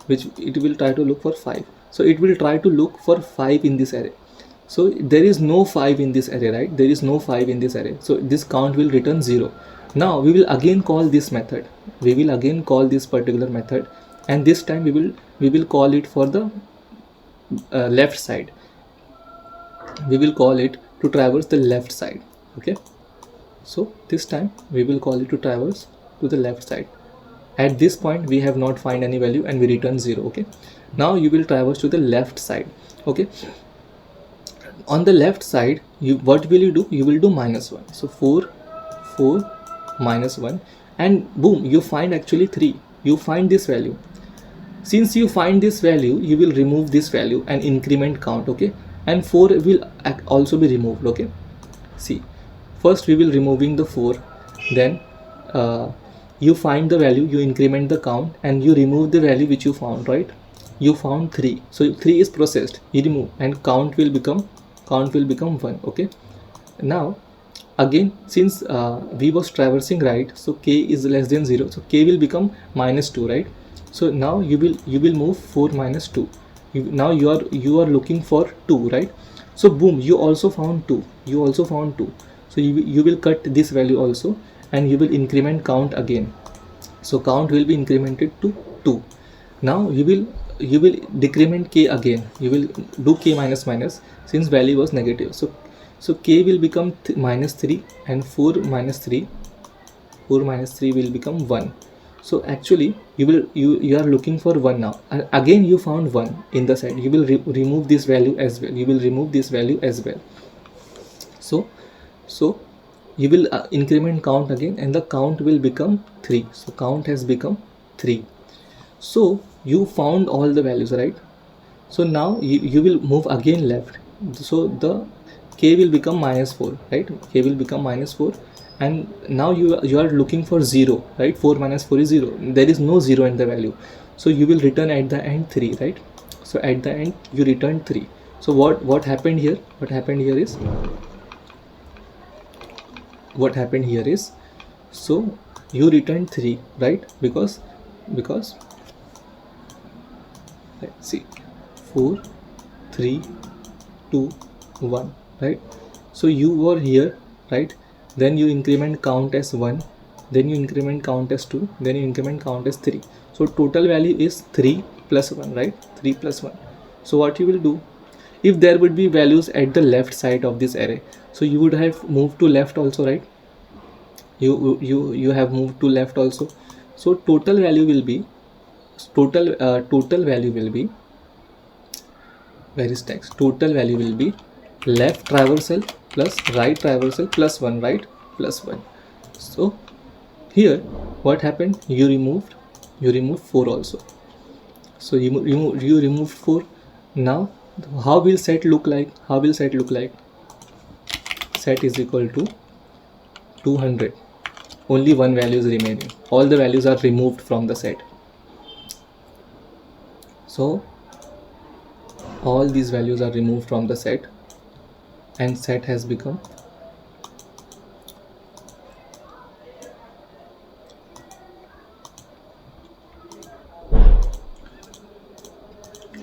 which it will try to look for 5. So it will try to look for 5 in this array. So there is no 5 in this array, right? There is no 5 in this array. So this count will return 0. Now we will again call this method. We will again call this particular method, and this time we will call it for the left side. We will call it to traverse the left side. Okay, so this time we will call it to traverse to the left side. At this point we have not find any value, and we return 0. Okay, now you will traverse to the left side. Okay, on the left side, what will you do? You will do -1. So 4 -1, and boom, you find actually 3. You find this value. Since you find this value, you will remove this value and increment count. Okay, and 4 will also be removed. Okay, see, first we will removing the 4, then you find the value, you increment the count, and you remove the value which you found, right? You found 3, so 3 is processed. You remove, and count will become 1. Okay, now again, since we was traversing right, so k is less than 0, so k will become -2, right? So now you will move 4 -2. Now you are looking for 2, right? So boom, you also found 2. So you will cut this value also, and you will increment count again. So count will be incremented to 2. Now you will decrement k again. You will do k minus minus, since value was negative. So k will become -3, and 4 -3 4 minus 3 will become 1. So actually you are looking for 1 now. Again you found 1 in the set. You will remove this value as well. You will remove this value as well. So you will increment count again, and the count will become 3. So count has become 3. So you found all the values, right? So now you will move again left. So the k will become minus 4, right? K will become minus 4, and now you are looking for 0, right? 4 minus 4 is 0. There is no 0 in the value, so you will return at the end 3, right? So at the end you return 3. So what happened here? What happened here is, so you return 3, right? Because let's see, 4 3 2 1, right? So you were here, right? Then you increment count as 1, then you increment count as 2, then you increment count as 3. So total value is 3 plus 1, right? 3 plus 1. So what you will do, if there would be values at the left side of this array, so you would have moved to left also, right? You have moved to left also. So total value will be where is text? Total value will be left traversal plus right traversal plus 1, right? Plus 1. So here what happened? You removed 4 also. So you removed 4. Now how will set look like? Set is equal to 200. Only one value is remaining. All the values are removed from the set. So all these values are removed from the set, and set has become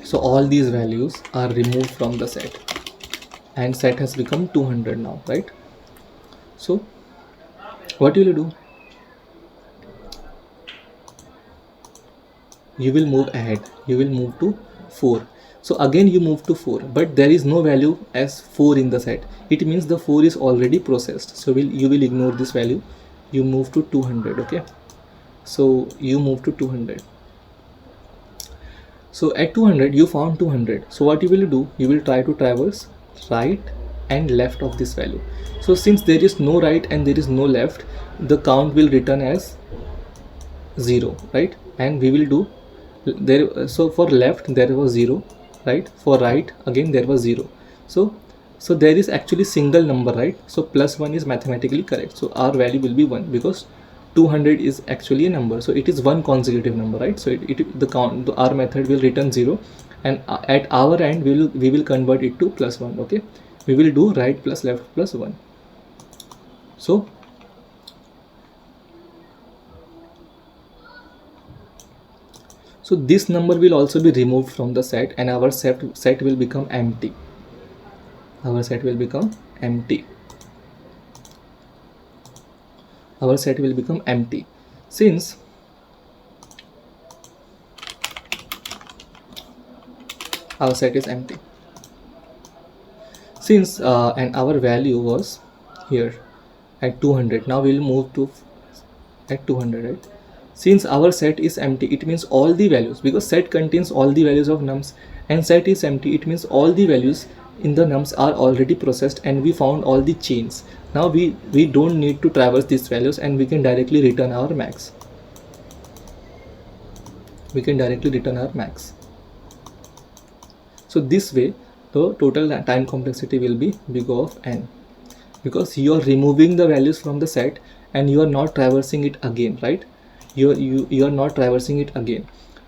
so all these values are removed from the set, and set has become 200 now, right? So what you will do, you will move ahead, you will move to 4. So again you move to 4, but there is no value as 4 in the set. It means the 4 is already processed. So you will ignore this value. You move to 200. Okay, so you move to 200. So at 200 you found 200. So what you will do, you will try to traverse right and left of this value. So since there is no right and there is no left, the count will return as 0, right? And we will do there. So for left there was 0, right? For right again there was 0. So there is actually single number, right? So plus 1 is mathematically correct. So our value will be 1 because 200 is actually a number. So it is one consecutive number, right? So our method will return 0, and at our end we will convert it to plus 1. Okay, we will do right plus left plus 1. So this number will also be removed from the set, and our set will become empty. Our set will become empty. Since our set is empty. Since and our value was here at 200. Now we will move to at 200, right? Since our set is empty, it means all the values, because set contains all the values of nums, and set is empty, it means all the values in the nums are already processed, and we found all the chains. Now we don't need to traverse these values, and we can directly return our max. So this way the total time complexity will be big O of n, because you are removing the values from the set and you are not traversing it again, right? You are not traversing it again.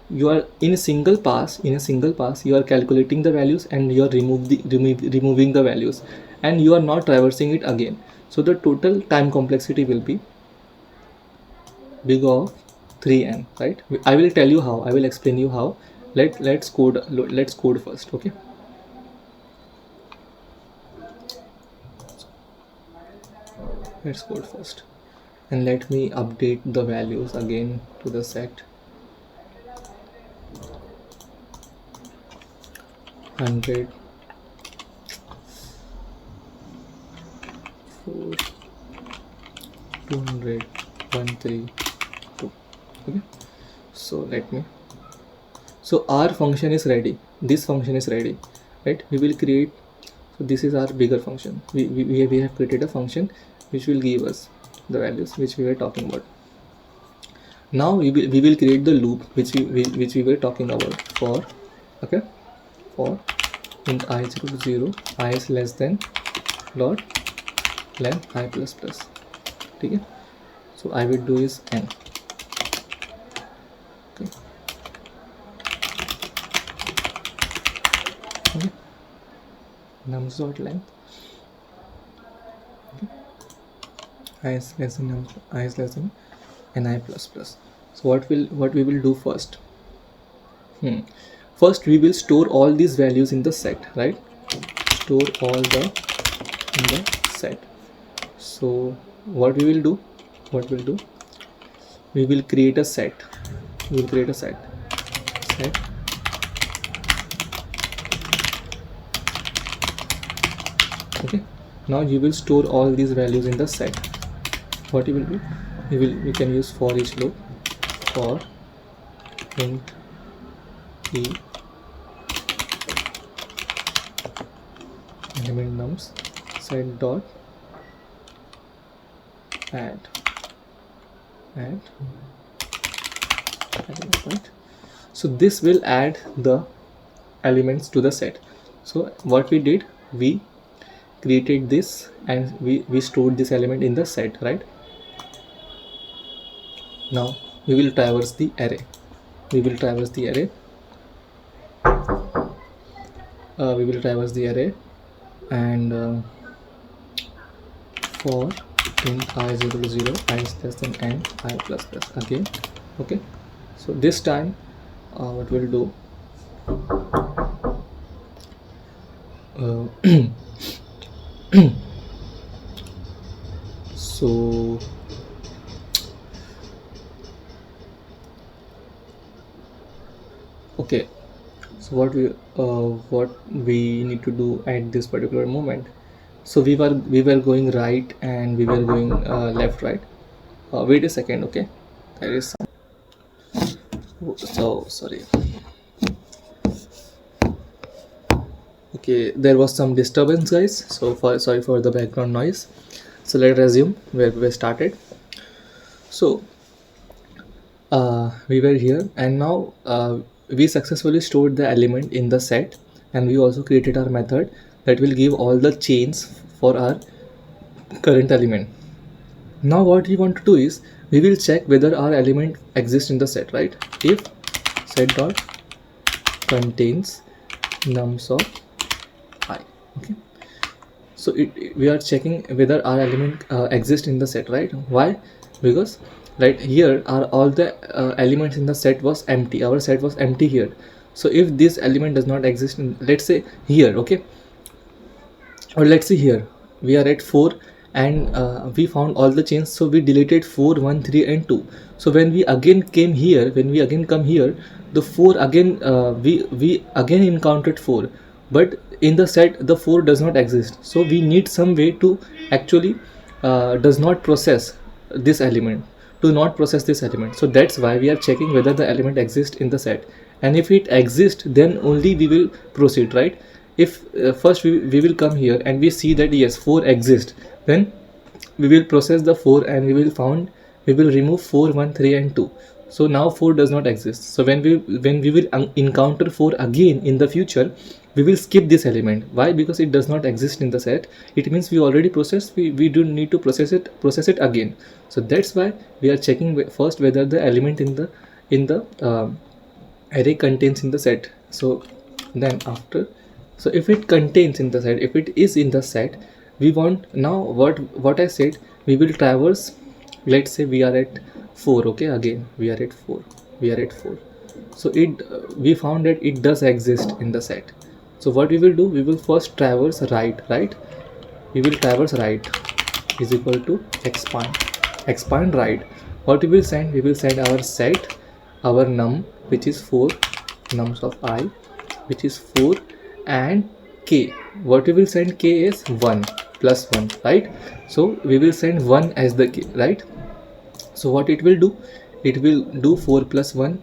You are in a single pass. You are calculating the values and you are removing the values, and you are not traversing it again. So the total time complexity will be big O of 3n, right? I will tell you how. I will explain you how. Let's code first. Okay, let's code first, and let me update the values again to the set. 100, 4, 200, 1 3 2. Okay, so let me, so our function is ready, this function is ready, right? We will create, so this is our bigger function. We have created a function which will give us the values which we were talking about. Now we will create the loop which we were talking about for, okay, for int I is equal to 0, I is less than dot len I plus plus. Okay, so I will do is n. Okay, okay. Nums dot length, okay. I is less than nums, I is less than ni plus plus. So what we will do first? First we will store all these values in the set, right? Store all the in the set. So what we will do? We will create a set. We will create a set. Okay. Now you will store all these values in the set. What you will do? We can use for each loop for int e element nums set dot add element, right? So this will add the elements to the set. So what we did, we created this and we stored this element in the set, right? Now we will traverse the array. We will traverse the array and for int I is equal to 0, I is less than n, I plus plus again. Okay, so this time what we'll do, so okay, so what we need to do at this particular moment. So we were going right and we were going left, right? Wait a second, okay, there is some, so sorry, okay, there was some disturbance, guys, so sorry for the background noise. So let's resume where we started. So we were here and now we successfully stored the element in the set, and we also created our method that will give all the chains for our current element. Now what we want to do is we will check whether our element exists in the set, right? If set dot contains nums of I, okay, so we are checking whether our element exists in the set, right? Why? Because right here are all the elements in the set was empty. Our set was empty here. So if this element does not exist in, let's say here, okay, or let's say here we are at 4 and we found all the chains, so we deleted 4 1 3 and 2. So when we again come here, the 4 again we again encountered 4, but in the set the 4 does not exist. So we need some way to actually does not process this element, so that's why we are checking whether the element exists in the set, and if it exists then only we will proceed, right? If first we will come here and we see that yes 4 exists, then we will process the 4 and we will remove 4 1 3 and 2. So now 4 does not exist. So when we will encounter 4 again in the future, we will skip this element. Why? Because it does not exist in the set. It means we already processed, we don't need to process it again. So that's why we are checking first whether the element in the array contains in the set. So then after, so if it contains in the set, if it is in the set, we want now what I said, we will traverse, let's say we are at 4, okay, again we are at 4, so we found that it does exist in the set. So what we will do, we will first traverse right, we will traverse right is equal to expand right. What we will send our set, our num, which is 4, nums of I, which is 4, and k, what we will send, k is 1 plus 1, right? So we will send 1 as the k, right? So what it will do, it will do 4 plus 1,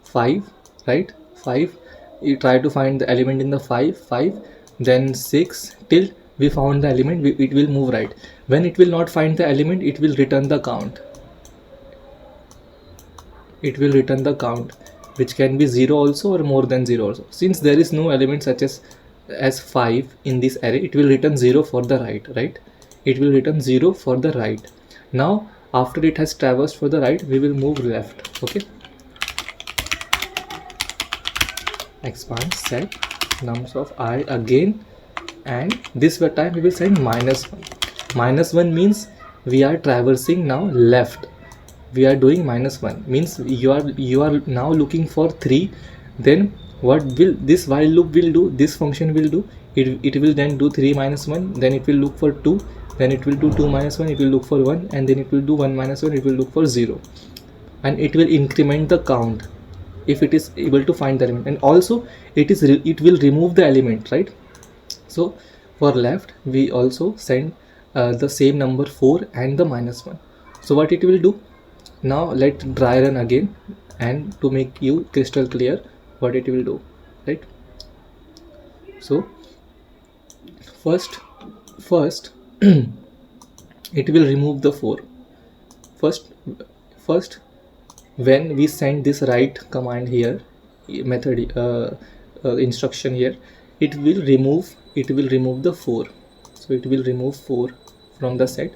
5, right? 5, you try to find the element in the 5, then 6 till we found the element, it will move right. When it will not find the element, it will return the count. It will return the count, which can be 0 also or more than 0 also. Since there is no element such as 5 in this array, it will return 0 for the right? It will return 0 for the right. Now after it has traversed for the right, we will move left. Okay, expand set nums of I again, and this time we will send -1. -1 means we are traversing now left. We are doing -1 means you are now looking for 3. Then what will this while loop will do, this function will do, it will then do 3 minus 1, then it will look for 2, then it will do 2 minus 1, it will look for 1, and then it will do 1 minus 1, it will look for 0, and it will increment the count if it is able to find the element. And also it will remove the element, right? So for left we also send the same number 4 and the -1. So what it will do, now let dry run again, and to make you crystal clear what it will do, right? So first it will remove the 4. First when we send this write command here, method instruction here, it will remove the 4. So it will remove 4 from the set.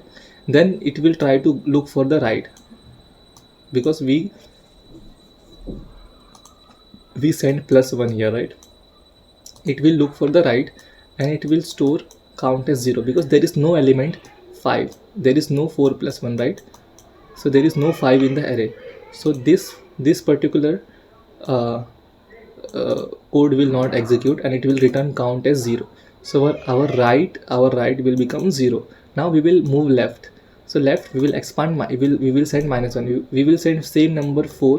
Then it will try to look for the right, because we send +1 here, right? It will look for the right, and it will store count as 0 because there is no element 5. There is no 4 plus 1, right? So there is no 5 in the array. So this particular code will not execute, and it will return count as 0. So our right will become 0. Now we will move left. So left we will expand, we will send -1. We will send same number 4,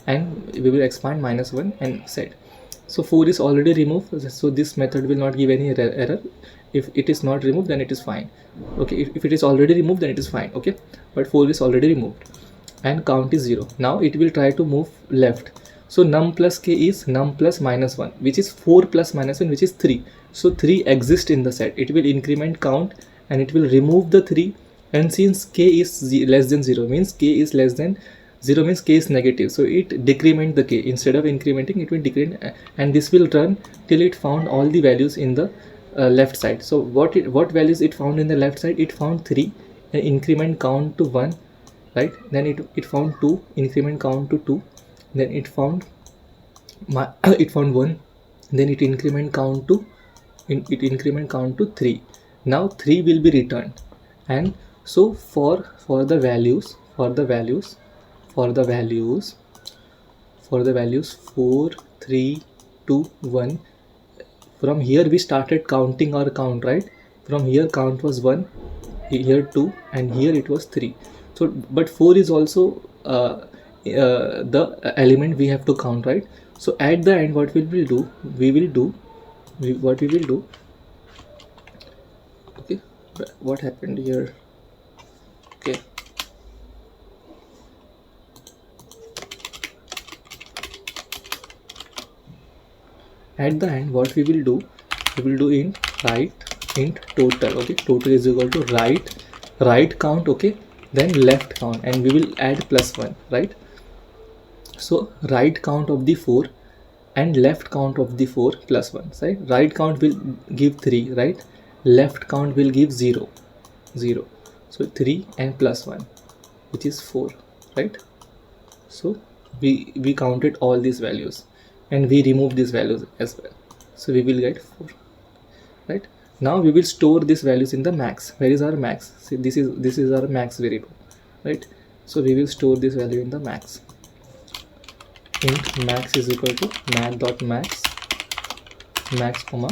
and we will expand -1 and set. So 4 is already removed, so this method will not give any error. If it is not removed, then it is fine. Okay, if it is already removed, then it is fine. Okay, but 4 is already removed, and count is 0. Now it will try to move left. So num plus k is num plus -1, which is 4 plus -1, which is 3. So 3 exists in the set. It will increment count, and it will remove the 3. And since k is less than 0, means k is less than 0 means k is negative, so it decrement the k. Instead of incrementing, it will decrement, and this will run till it found all the values in the left side. So what values it found in the left side? It found 3, and increment count to 1, right? Then it found 2, increment count to 2, then it found it found 1, then it increment count to 3. Now 3 will be returned. And so for the values 4, 3, 2, 1, from here we started counting our count, right? From here count was 1, here 2, and here it was 3. So but 4 is also the element we have to count, right? So at the end what we will do, okay, what happened here? Okay, at the end what we will do int total. Okay, total is equal to right count, okay, then left count, and we will add +1, right? So right count of the 4 and left count of the 4 +1, right? Right count will give 3, right? Left count will give 0. So 3 and +1, which is 4, right? So we counted all these values, and we remove these values as well. So we will get 4, right? Now we will store these values in the max. Where is our max? See, this is our max variable, right? So we will store this value in the max. Int max is equal to max comma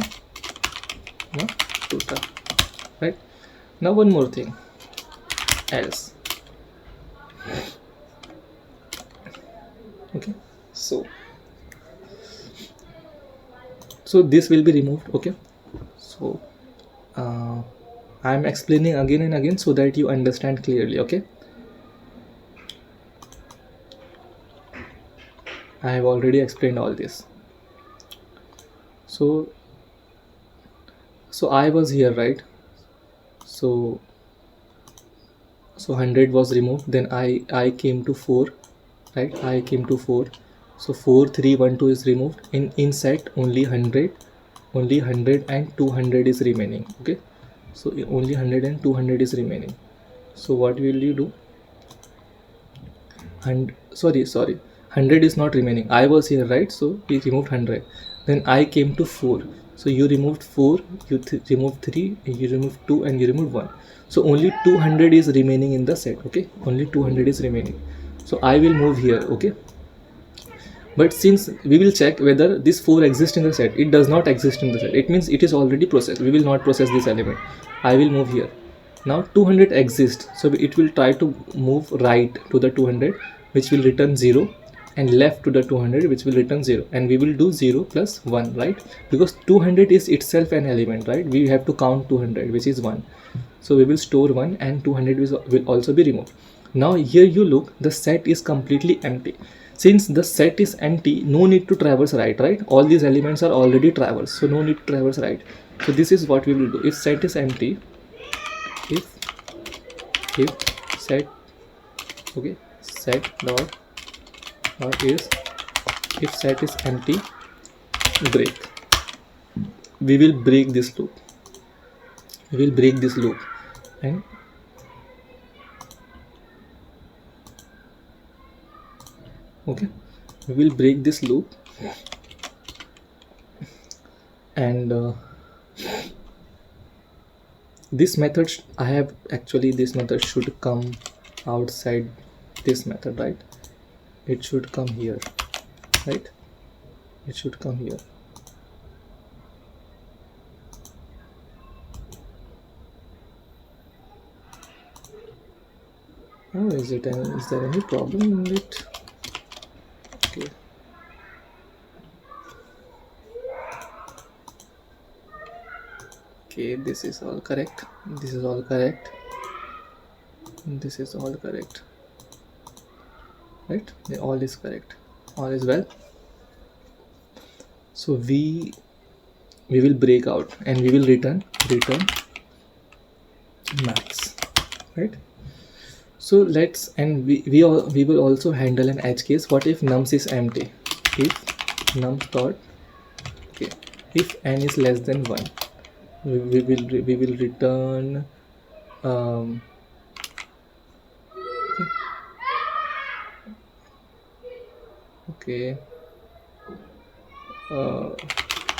total, right? Now one more thing else. Okay, so this will be removed. Okay, so I am explaining again and again so that you understand clearly. Okay, I have already explained all this. So I was here, right? So 100 was removed, then I came to 4, right? I came to 4. So 4 3 1 2 is removed. In set only 100, and 200 is remaining. Okay, so only 100 and 200 is remaining. So what will you do? And sorry, 100 is not remaining. I was here, right? So we removed 100, then I came to 4. So you removed 4, you removed 3, you removed 2, and you removed 1. So only 200 is remaining in the set. Okay, only 200 is remaining. So I will move here. Okay, but since we will check whether this 4 exists in the set, it does not exist in the set, it means it is already processed. We will not process this element. I will move here. Now 200 exists, so it will try to move right to the 200, which will return 0, and left to the 200, which will return 0, and we will do 0 plus 1, right? Because 200 is itself an element, right? We have to count 200, which is 1. So we will store 1, and 200 will also be removed. Now here you look, the set is completely empty. Since the set is empty, no need to traverse right? All these elements are already traversed, so no need to traverse right. So this is what we will do. If set is empty, if set, okay, set dot is, if set is empty, break. We will break this loop. And okay, we will break this loop, and this method this method should come outside this method, right? It should come here, right? It should come here. Oh, is there any problem in it? Okay. Okay, this is all correct. This is all correct. This is all correct. Right? All is correct. All is well. So we will break out, and we will return max, right? So let's, and we will also handle an edge case. What if nums is empty? If nums dot, okay, if n is less than 1, we will return okay,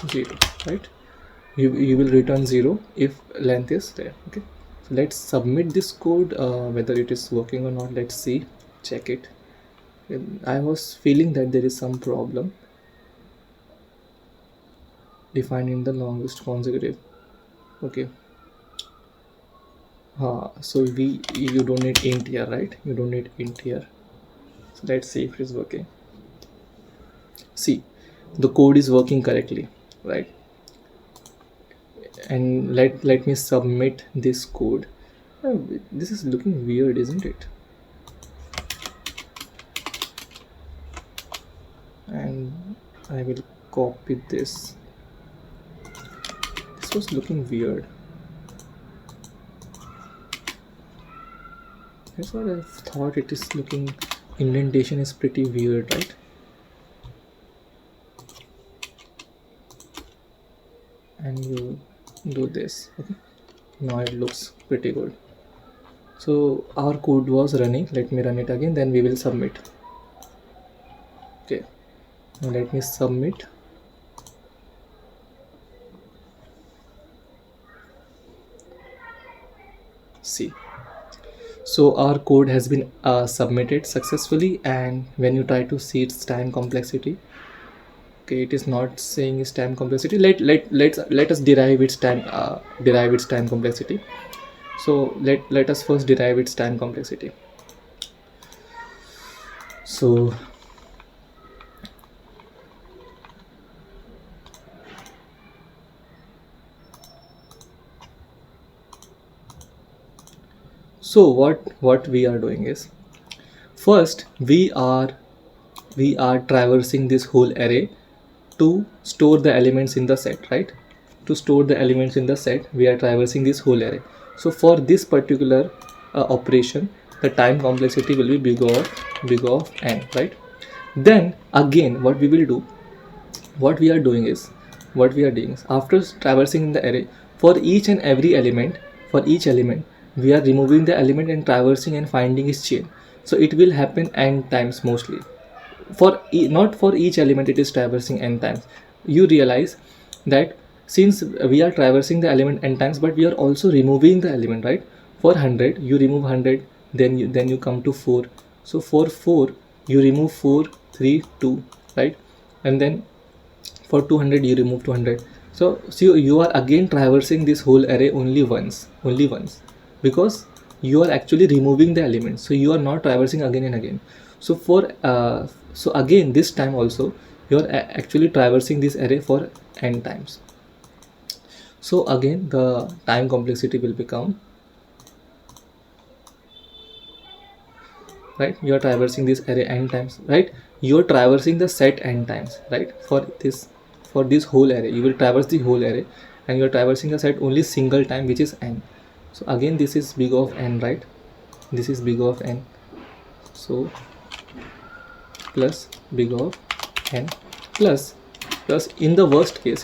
0, right? You will return 0 if length is there. Okay, so let's submit this code, whether it is working or not. Let's see, check it. I was feeling that there is some problem defining the longest consecutive. Okay, so you don't need int here, right? You don't need int here. So let's see if it is working. See, the code is working correctly, right? And let me submit this code. This is looking weird, isn't it? And I will copy this. This was looking weird. That's what I thought. It is looking, indentation is pretty weird, right? And you do this. Okay, now it looks pretty good. So our code was running. Let me run it again, then we will submit. Okay, now let me submit. See, so our code has been submitted successfully, and when you try to see its time complexity, okay, it is not saying its time complexity. Let us derive its time complexity. So let us first derive its time complexity. So what we are doing is, first we are we are traversing this whole array to store the elements in the set, right? To store the elements in the set, we are traversing this whole array. So for this particular operation, the time complexity will be big of n, right? Then again, what we are doing is after traversing the array, for each and every element, we are removing the element and traversing and finding its chain. So it will happen n times mostly. Not for each element it is traversing n times. You realize that since we are traversing the element n times, but we are also removing the element, right? For 100 you remove 100, then you come to 4. So for 4 you remove 4, 3, 2, right? And then for 200 you remove 200. So you are again traversing this whole array only once, because you are actually removing the elements, so you are not traversing again and again. So so again this time also you are actually traversing this array for n times. So again the time complexity will become, right? You are traversing this array n times, right? You are traversing the set n times, right? For this whole array you will traverse the whole array, and you are traversing the set only single time, which is n. So again this is big of n, right? This is big of n. So plus big of n plus in the worst case,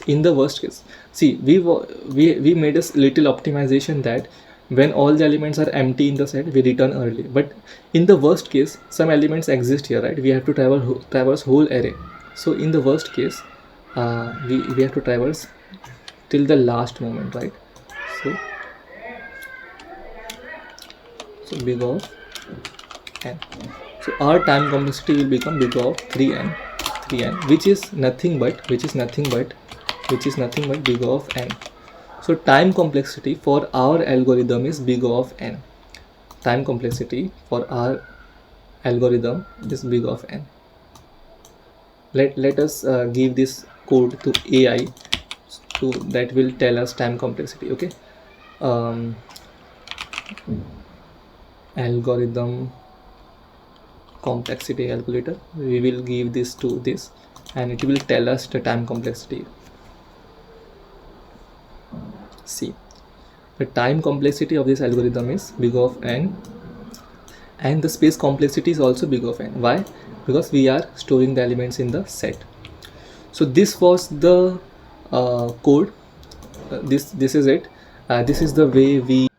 see, we made a little optimization that when all the elements are empty in the set we return early, but in the worst case some elements exist here, right? We have to traverse whole array. So in the worst case we have to traverse till the last moment, right? So big of n. So our time complexity will become big of 3n, which is nothing but big of n. So time complexity for our algorithm is big of n. Time complexity for our algorithm is big of n. Let us give this code to AI, so that will tell us time complexity. Okay, algorithm complexity calculator, we will give this to this, and it will tell us the time complexity. See, the time complexity of this algorithm is big of n, and the space complexity is also big of n. Why? Because we are storing the elements in the set. So this was the code. This is it. This is the way we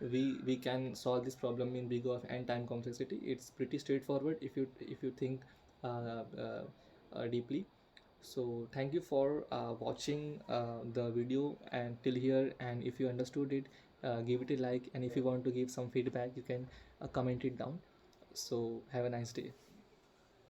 can solve this problem in big of n time complexity. It's pretty straightforward if you think deeply. So thank you for watching the video and till here, and if you understood it, give it a like, and if you want to give some feedback you can comment it down. So have a nice day.